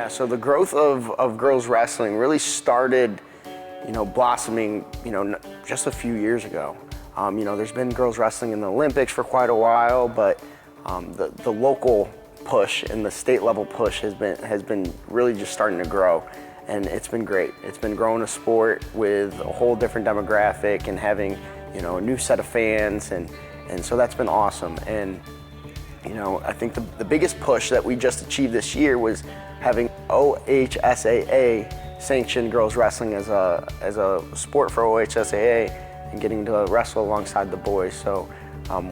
Yeah, so the growth of girls wrestling really started, blossoming, just a few years ago. There's been girls wrestling in the Olympics for quite a while, but the local push and the state level push has been really just starting to grow, and it's been great. It's been growing a sport with a whole different demographic and having, a new set of fans, and so that's been awesome. And I think the biggest push that we just achieved this year was having OHSAA sanction girls wrestling as a sport for OHSAA and getting to wrestle alongside the boys. So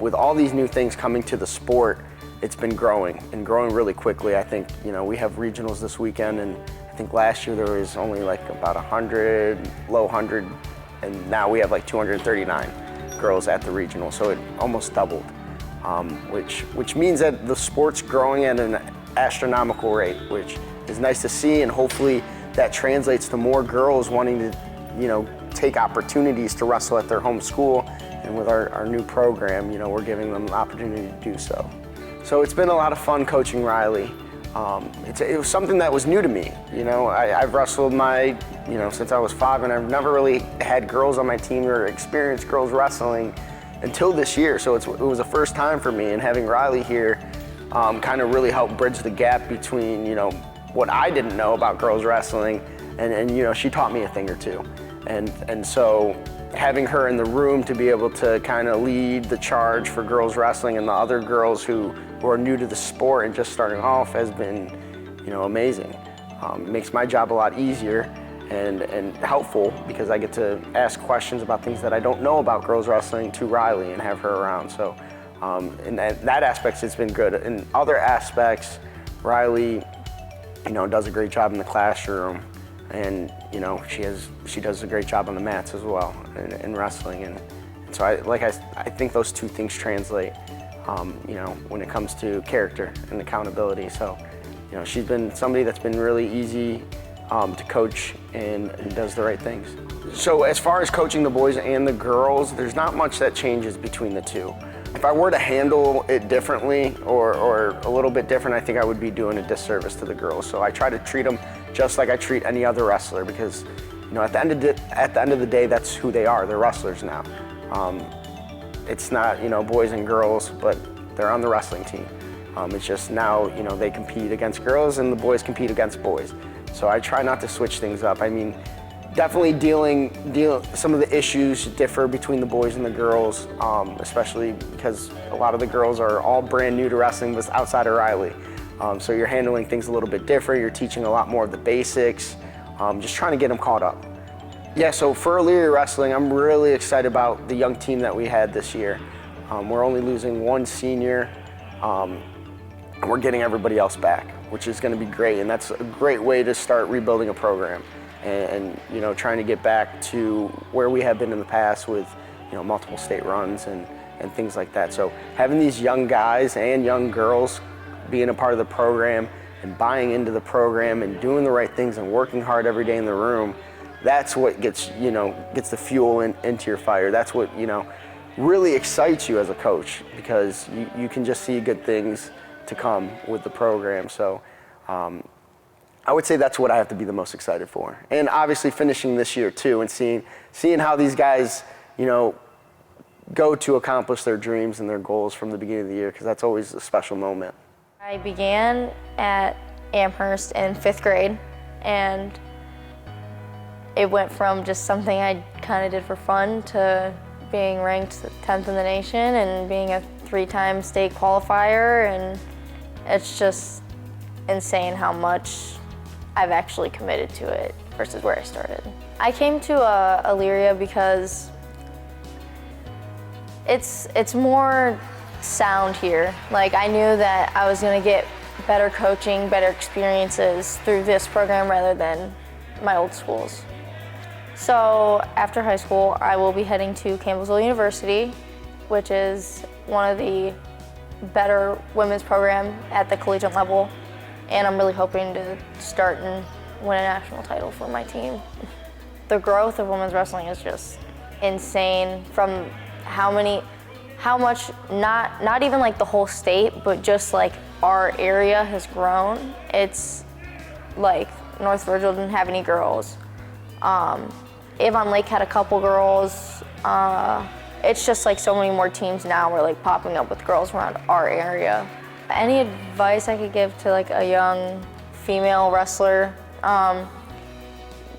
with all these new things coming to the sport, it's been growing and growing really quickly. I think, we have regionals this weekend, and I think last year there was only like about 100, low 100, and now we have like 239 girls at the regional. So it almost doubled. Which means that the sport's growing at an astronomical rate, which is nice to see, and hopefully that translates to more girls wanting to, take opportunities to wrestle at their home school. And with our new program, we're giving them the opportunity to do so. So it's been a lot of fun coaching Riley. It was something that was new to me. I've wrestled since I was 5, and I've never really had girls on my team or experienced girls wrestling until this year. So it was the first time for me, and having Riley here kind of really helped bridge the gap between, what I didn't know about girls wrestling, and she taught me a thing or two. And so having her in the room to be able to kind of lead the charge for girls wrestling and the other girls who are new to the sport and just starting off has been, amazing. It makes my job a lot easier and helpful, because I get to ask questions about things that I don't know about girls wrestling to Riley and have her around. So in that aspect, it's been good. In other aspects, Riley, does a great job in the classroom, and she does a great job on the mats as well in wrestling. And so I think those two things translate, when it comes to character and accountability. So she's been somebody that's been really easy to coach and does the right things. So as far as coaching the boys and the girls, there's not much that changes between the two. If I were to handle it differently or a little bit different, I think I would be doing a disservice to the girls. So I try to treat them just like I treat any other wrestler, because at the end of the day, that's who they are. They're wrestlers now. It's not boys and girls, but they're on the wrestling team. It's just now they compete against girls and the boys compete against boys. So I try not to switch things up. I mean, definitely some of the issues differ between the boys and the girls, especially because a lot of the girls are all brand new to wrestling outside of Riley. So you're handling things a little bit different. You're teaching a lot more of the basics, just trying to get them caught up. Yeah, so for Elyria Wrestling, I'm really excited about the young team that we had this year. We're only losing one senior, and we're getting everybody else back, which is going to be great, and that's a great way to start rebuilding a program and trying to get back to where we have been in the past with multiple state runs and things like that. So having these young guys and young girls being a part of the program and buying into the program and doing the right things and working hard every day in the room, that's what gets the fuel into your fire. That's what really excites you as a coach, because you can just see good things to come with the program. So I would say that's what I have to be the most excited for. And obviously finishing this year too, and seeing how these guys, go to accomplish their dreams and their goals from the beginning of the year, because that's always a special moment. I began at Amherst in 5th grade, and it went from just something I kind of did for fun to being ranked 10th in the nation and being a 3-time state qualifier, and it's just insane how much I've actually committed to it versus where I started. I came to Elyria because it's more sound here. Like, I knew that I was gonna get better coaching, better experiences through this program rather than my old schools. So after high school, I will be heading to Campbellsville University, which is one of the better women's program at the collegiate level. And I'm really hoping to start and win a national title for my team. The growth of women's wrestling is just insane, from how much, not even like the whole state, but just like our area has grown. It's like North Virgil didn't have any girls. Avon Lake had a couple girls. It's just like so many more teams now are like popping up with girls around our area. Any advice I could give to like a young female wrestler,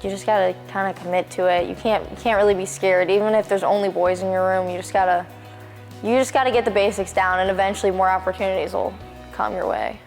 you just gotta kind of commit to it. You can't really be scared. Even if there's only boys in your room, you just gotta get the basics down, and eventually more opportunities will come your way.